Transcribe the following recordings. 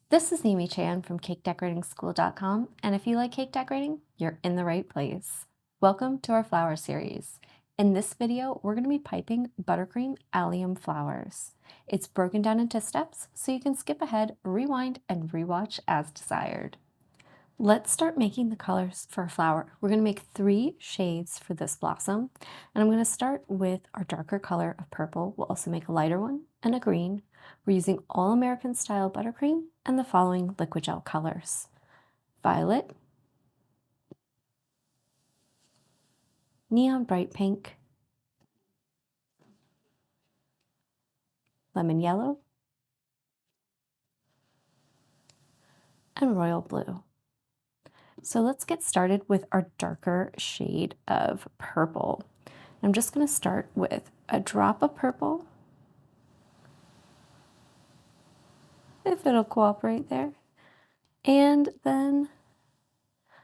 This is Amy Chan from CakeDecoratingSchool.com, and if you like cake decorating, you're in the right place. Welcome to our flower series. In this video, we're going to be piping buttercream allium flowers. It's broken down into steps, so you can skip ahead, rewind, and rewatch as desired. Let's start making the colors for a flower. We're going to make 3 shades for this blossom, and I'm going to start with our darker color of purple. We'll also make a lighter one and a green. We're using all American style buttercream and the following liquid gel colors: violet, neon bright pink, lemon yellow, and royal blue. So let's get started with our darker shade of purple. I'm just going to start with a drop of purple, if it'll cooperate there, and then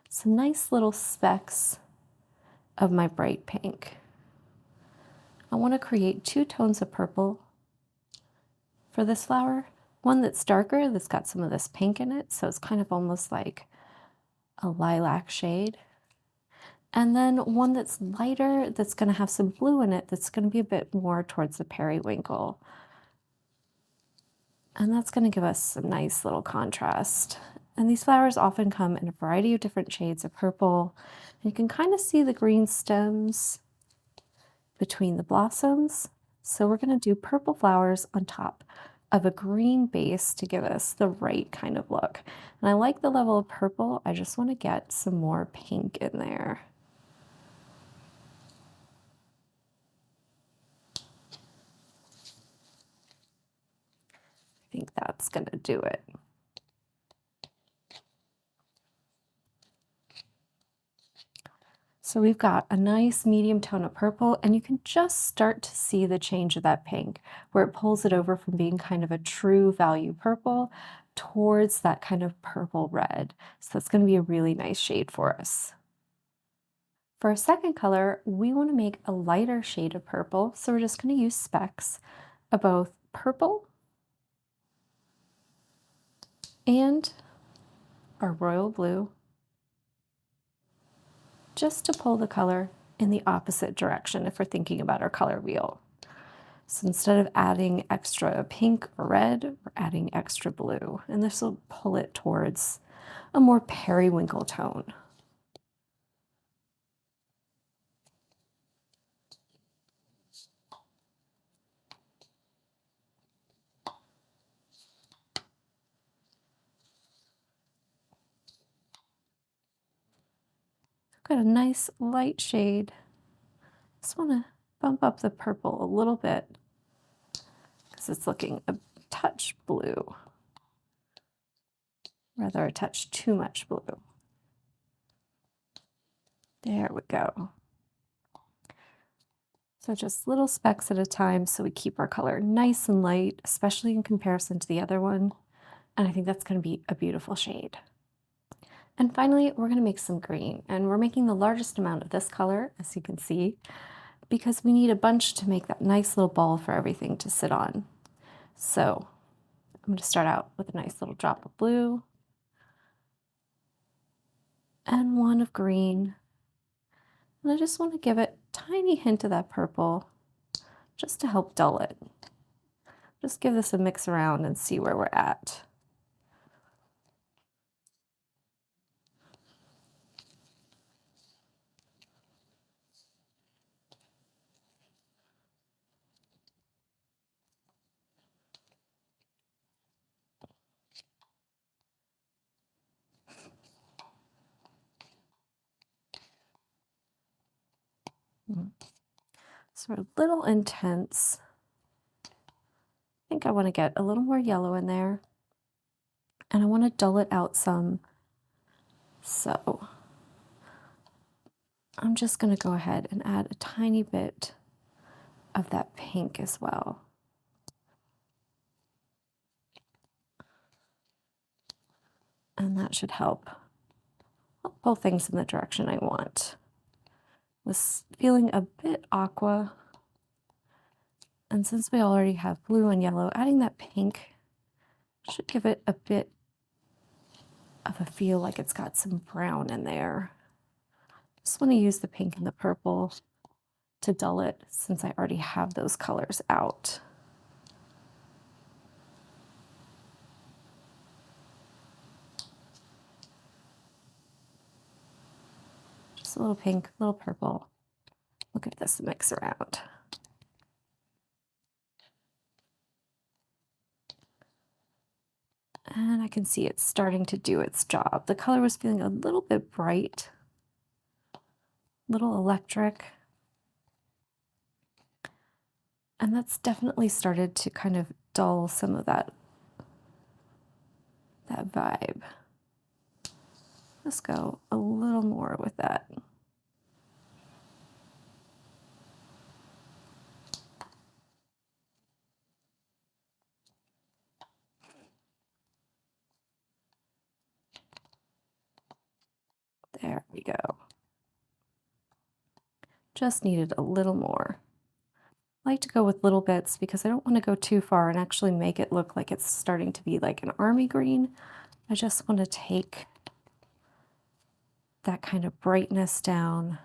some nice little specks of my bright pink. I want to create 2 tones of purple for this flower. One that's darker, that's got some of this pink in it, so it's kind of almost like a lilac shade. And then one that's lighter, that's going to have some blue in it, that's going to be a bit more towards the periwinkle. And that's going to give us some nice little contrast. And these flowers often come in a variety of different shades of purple. And you can kind of see the green stems between the blossoms. So we're going to do purple flowers on top of a green base to give us the right kind of look. And I like the level of purple. I just want to get some more pink in there. I think that's going to do it. So we've got a nice medium tone of purple, and you can just start to see the change of that pink, where it pulls it over from being kind of a true value purple towards that kind of purple red. So that's going to be a really nice shade for us. For our second color, we want to make a lighter shade of purple, so we're just going to use specks of both purple and our royal blue, just to pull the color in the opposite direction if we're thinking about our color wheel. So instead of adding extra pink or red, we're adding extra blue, and this will pull it towards a more periwinkle tone. Got a nice light shade. Just want to bump up the purple a little bit because it's looking a touch blue, rather a touch too much blue. There we go. So just little specks at a time so we keep our color nice and light, especially in comparison to the other one. And I think that's going to be a beautiful shade. And finally, we're going to make some green, and we're making the largest amount of this color, as you can see, because we need a bunch to make that nice little ball for everything to sit on. So I'm going to start out with a nice little drop of blue and one of green. And I just want to give it a tiny hint of that purple just to help dull it. Just give this a mix around and see where we're at. So a little intense. I think I want to get a little more yellow in there, and I want to dull it out some. So I'm just going to go ahead and add a tiny bit of that pink as well. And that should help pull things in the direction I want. Was feeling a bit aqua, and since we already have blue and yellow, adding that pink should give it a bit of a feel like it's got some brown in there. Just want to use the pink and the purple to dull it since I already have those colors out. Just a little pink, a little purple. We'll give this a mix around. And I can see it's starting to do its job. The color was feeling a little bit bright, a little electric. And that's definitely started to kind of dull some of that vibe. Let's go a little more with that. There we go. Just needed a little more. I like to go with little bits because I don't want to go too far and actually make it look like it's starting to be like an army green. I just want to take that kind of brightness down.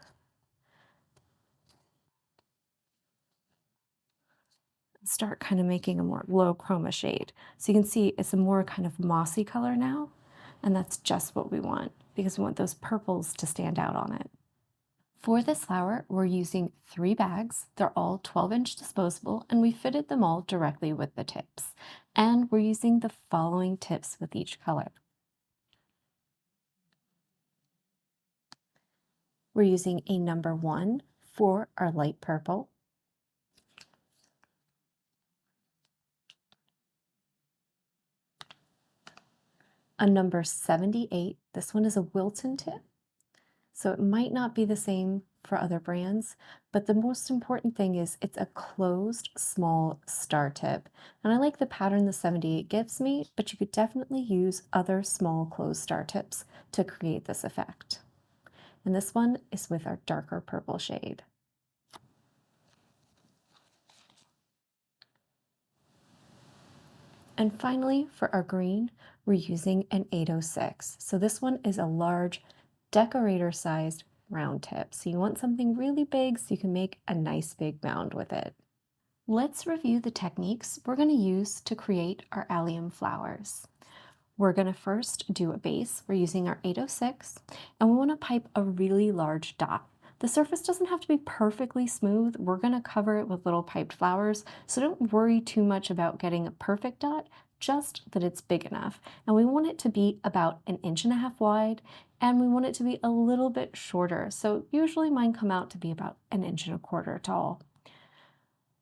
And start kind of making a more low chroma shade. So you can see it's a more kind of mossy color now, and that's just what we want because we want those purples to stand out on it. For this flower, we're using 3 bags. They're all 12-inch disposable, and we fitted them all directly with the tips. And we're using the following tips with each color. We're using a number 1 for our light purple, a number 78. This one is a Wilton tip. So it might not be the same for other brands, but the most important thing is it's a closed small star tip. And I like the pattern the 78 gives me, but you could definitely use other small closed star tips to create this effect. And this one is with our darker purple shade. And finally, for our green, we're using an 806. So this one is a large decorator-sized round tip. So you want something really big so you can make a nice big mound with it. Let's review the techniques we're going to use to create our allium flowers. We're going to first do a base. We're using our 806, and we want to pipe a really large dot. The surface doesn't have to be perfectly smooth. We're going to cover it with little piped flowers, so don't worry too much about getting a perfect dot, just that it's big enough. And we want it to be about 1.5 inches wide, and we want it to be a little bit shorter. So usually mine come out to be about 1.25 inches tall.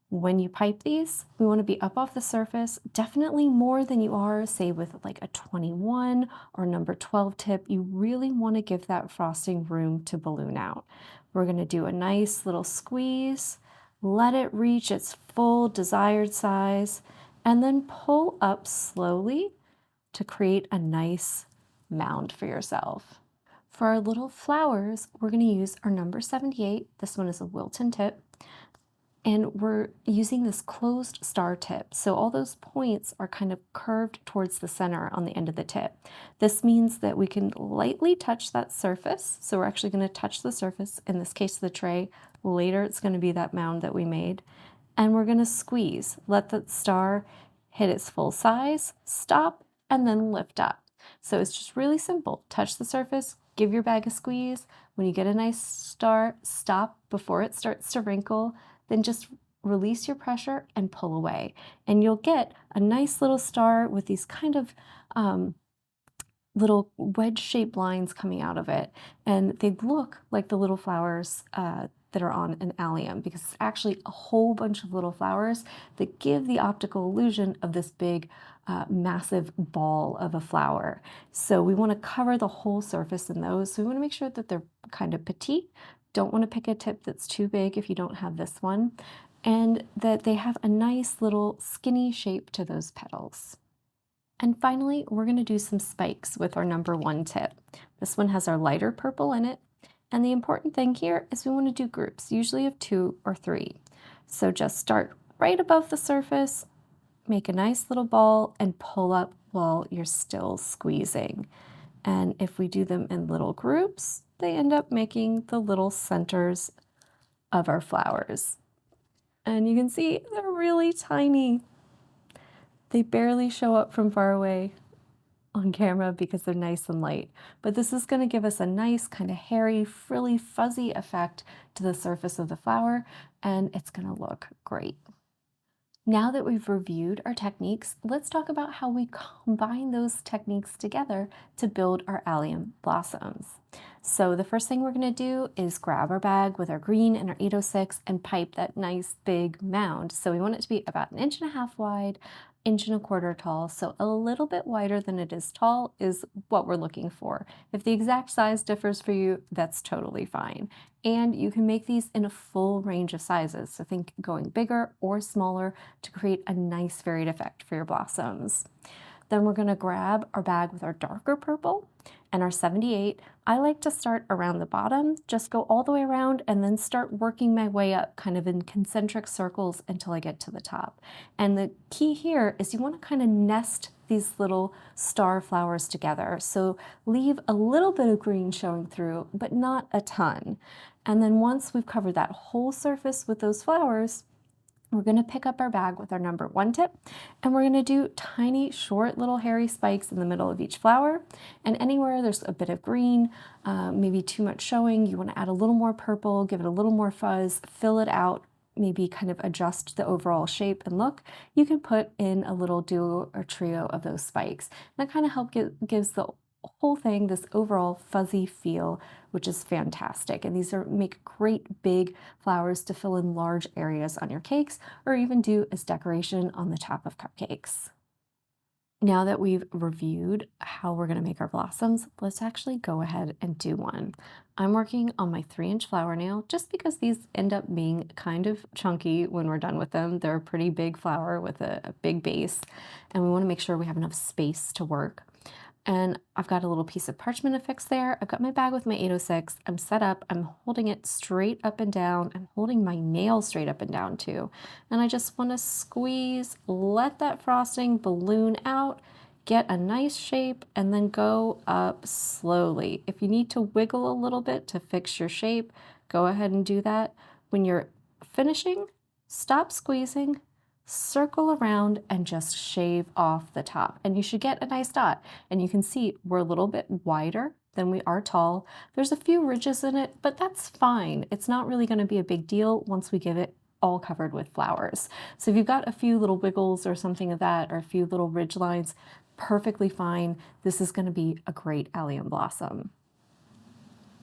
When you pipe these, we want to be up off the surface, definitely more than you are, say, with like a 21 or number 12 tip. You really want to give that frosting room to balloon out. We're going to do a nice little squeeze, let it reach its full desired size, and then pull up slowly to create a nice mound for yourself. For our little flowers, we're going to use our number 78. This one is a Wilton tip. And we're using this closed star tip. So all those points are kind of curved towards the center on the end of the tip. This means that we can lightly touch that surface. So we're actually going to touch the surface, in this case the tray. Later it's going to be that mound that we made. And we're going to squeeze. Let the star hit its full size, stop, and then lift up. So it's just really simple. Touch the surface, give your bag a squeeze. When you get a nice star, stop before it starts to wrinkle. Then just release your pressure and pull away. And you'll get a nice little star with these kind of little wedge-shaped lines coming out of it. And they look like the little flowers that are on an allium, because it's actually a whole bunch of little flowers that give the optical illusion of this big, massive ball of a flower. So we want to cover the whole surface in those. So we want to make sure that they're kind of petite. Don't want to pick a tip that's too big if you don't have this one, and that they have a nice little skinny shape to those petals. And finally, we're going to do some spikes with our number 1 tip. This one has our lighter purple in it, and the important thing here is we want to do groups, usually of 2 or 3. So just start right above the surface, make a nice little ball, and pull up while you're still squeezing. And if we do them in little groups, they end up making the little centers of our flowers. And you can see they're really tiny. They barely show up from far away on camera because they're nice and light, but this is going to give us a nice kind of hairy, frilly, fuzzy effect to the surface of the flower, and it's going to look great. Now that we've reviewed our techniques, let's talk about how we combine those techniques together to build our allium blossoms. So the first thing we're going to do is grab our bag with our green and our 806 and pipe that nice big mound. So we want it to be about 1.5 inches wide, 1.25 inches tall, so a little bit wider than it is tall is what we're looking for. If the exact size differs for you, that's totally fine. And you can make these in a full range of sizes. So think going bigger or smaller to create a nice varied effect for your blossoms. Then we're going to grab our bag with our darker purple and our 78. I like to start around the bottom, just go all the way around and then start working my way up kind of in concentric circles until I get to the top. And the key here is you want to kind of nest these little star flowers together. So leave a little bit of green showing through, but not a ton. And then once we've covered that whole surface with those flowers, we're going to pick up our bag with our number 1 tip, and we're going to do tiny, short, little hairy spikes in the middle of each flower. And anywhere there's a bit of green, maybe too much showing, you want to add a little more purple, give it a little more fuzz, fill it out, maybe kind of adjust the overall shape and look. You can put in a little duo or trio of those spikes. That kind of gives the whole thing this overall fuzzy feel, which is fantastic. And these make great big flowers to fill in large areas on your cakes or even do as decoration on the top of cupcakes. Now that we've reviewed how we're going to make our blossoms, let's actually go ahead and do one. I'm working on my 3-inch flower nail just because these end up being kind of chunky when we're done with them. They're a pretty big flower with a big base, and we want to make sure we have enough space to work. And I've got a little piece of parchment affixed there. I've got my bag with my 806. I'm set up. I'm holding it straight up and down. I'm holding my nail straight up and down too. And I just want to squeeze, let that frosting balloon out, get a nice shape, and then go up slowly. If you need to wiggle a little bit to fix your shape, go ahead and do that. When you're finishing, stop squeezing, circle around and just shave off the top, and you should get a nice dot. And you can see we're a little bit wider than we are tall. There's a few ridges in it, but that's fine. It's not really going to be a big deal once we get it all covered with flowers. So if you've got a few little wiggles or something of that, or a few little ridge lines, perfectly fine. This is going to be a great allium blossom.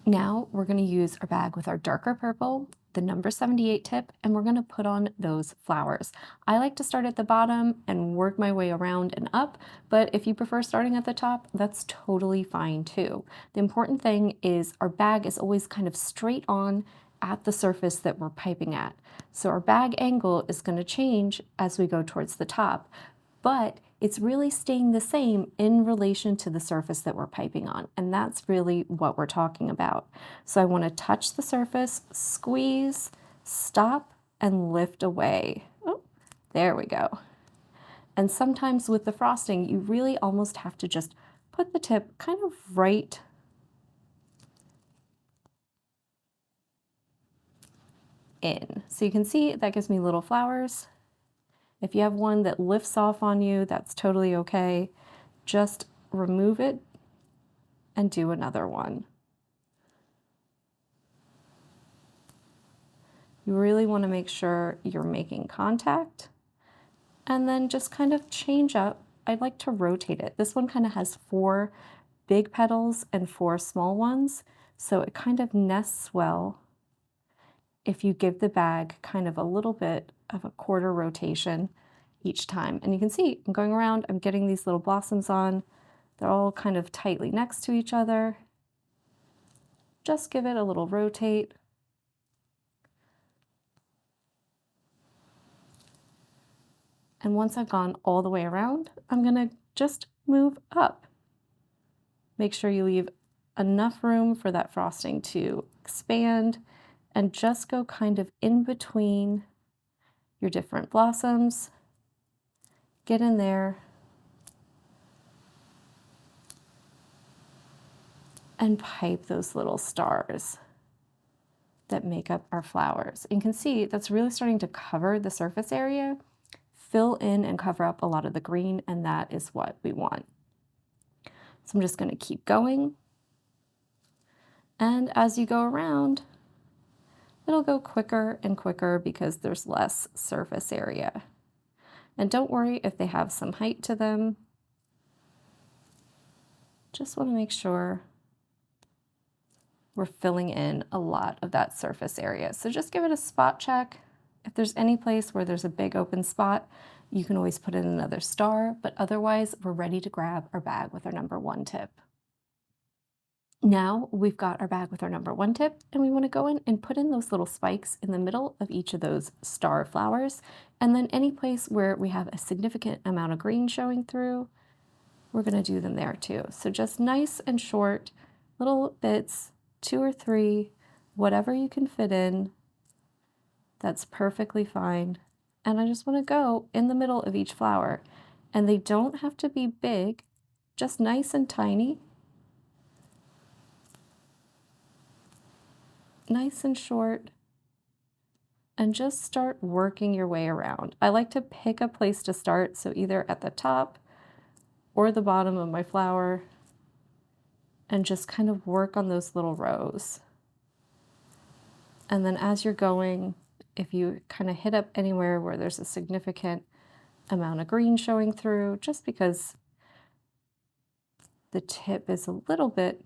Now we're going to use our bag with our darker purple, the number 78 tip, and we're going to put on those flowers. I like to start at the bottom and work my way around and up, but if you prefer starting at the top, that's totally fine too. The important thing is our bag is always kind of straight on at the surface that we're piping at. So our bag angle is going to change as we go towards the top, but it's really staying the same in relation to the surface that we're piping on. And that's really what we're talking about. So I want to touch the surface, squeeze, stop, and lift away. Oh, there we go. And sometimes with the frosting, you really almost have to just put the tip kind of right in. So you can see that gives me little flowers. If you have one that lifts off on you, that's totally okay. Just remove it and do another one. You really want to make sure you're making contact and then just kind of change up. I'd like to rotate it. This one kind of has 4 big petals and 4 small ones, so it kind of nests well if you give the bag kind of a little bit of a quarter rotation each time. And you can see I'm going around, I'm getting these little blossoms on. They're all kind of tightly next to each other. Just give it a little rotate. And once I've gone all the way around, I'm gonna just move up. Make sure you leave enough room for that frosting to expand and just go kind of in between your different blossoms. Get in there. and pipe those little stars that make up our flowers. And you can see that's really starting to cover the surface area, fill in and cover up a lot of the green, and that is what we want. So I'm just going to keep going. And as you go around, it'll go quicker and quicker because there's less surface area. And don't worry if they have some height to them. Just want to make sure we're filling in a lot of that surface area. So just give it a spot check. If there's any place where there's a big open spot, you can always put in another star, but otherwise we're ready to grab our bag with our number 1 tip. Now we've got our bag with our number 1 tip, and we want to go in and put in those little spikes in the middle of each of those star flowers. And then any place where we have a significant amount of green showing through, we're going to do them there too. So just nice and short little bits, 2 or 3, whatever you can fit in, that's perfectly fine. And I just want to go in the middle of each flower, and they don't have to be big, just nice and tiny, nice and short, and just start working your way around. I like to pick a place to start, so either at the top or the bottom of my flower, and just kind of work on those little rows. And then as you're going, if you kind of hit up anywhere where there's a significant amount of green showing through, just because the tip is a little bit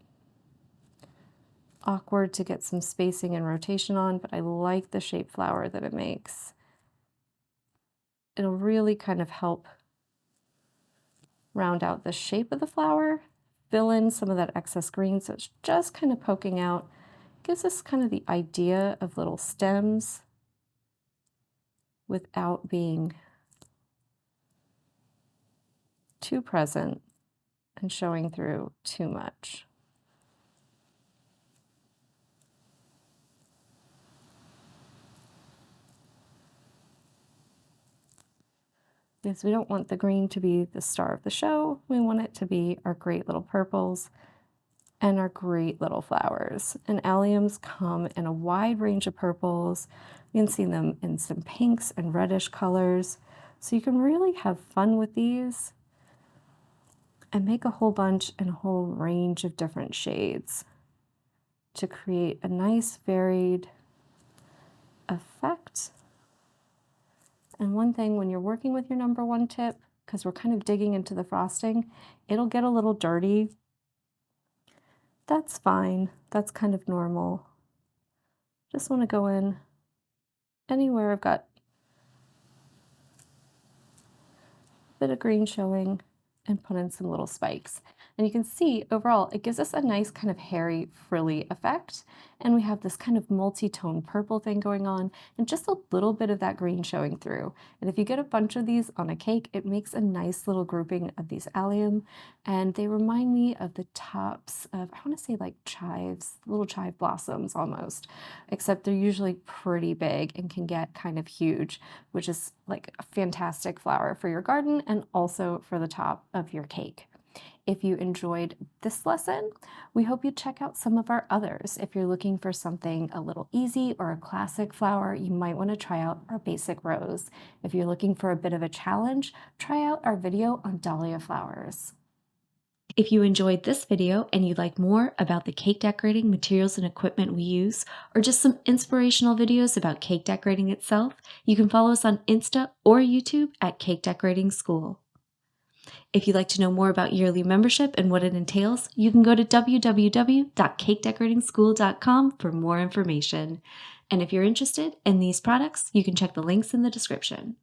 awkward to get some spacing and rotation on, but I like the shape flower that it makes. It'll really kind of help round out the shape of the flower, fill in some of that excess green so it's just kind of poking out. Gives us kind of the idea of little stems without being too present and showing through too much. Because we don't want the green to be the star of the show. We want it to be our great little purples and our great little flowers. And alliums come in a wide range of purples. You can see them in some pinks and reddish colors. So you can really have fun with these and make a whole bunch and a whole range of different shades to create a nice varied effect. And one thing when you're working with your number 1 tip, because we're kind of digging into the frosting, it'll get a little dirty. That's fine. That's kind of normal. Just want to go in anywhere I've got a bit of green showing and put in some little spikes. And you can see overall it gives us a nice kind of hairy, frilly effect. And we have this kind of multi-tone purple thing going on and just a little bit of that green showing through. And if you get a bunch of these on a cake, it makes a nice little grouping of these allium. And they remind me of the tops of, I want to say like chives, little chive blossoms almost, except they're usually pretty big and can get kind of huge, which is like a fantastic flower for your garden and also for the top of your cake. If you enjoyed this lesson, we hope you check out some of our others. If you're looking for something a little easy or a classic flower, you might want to try out our basic rose. If you're looking for a bit of a challenge, try out our video on dahlia flowers. If you enjoyed this video and you'd like more about the cake decorating materials and equipment we use, or just some inspirational videos about cake decorating itself, you can follow us on Insta or YouTube at Cake Decorating School. If you'd like to know more about yearly membership and what it entails, you can go to www.cakedecoratingschool.com for more information. And if you're interested in these products, you can check the links in the description.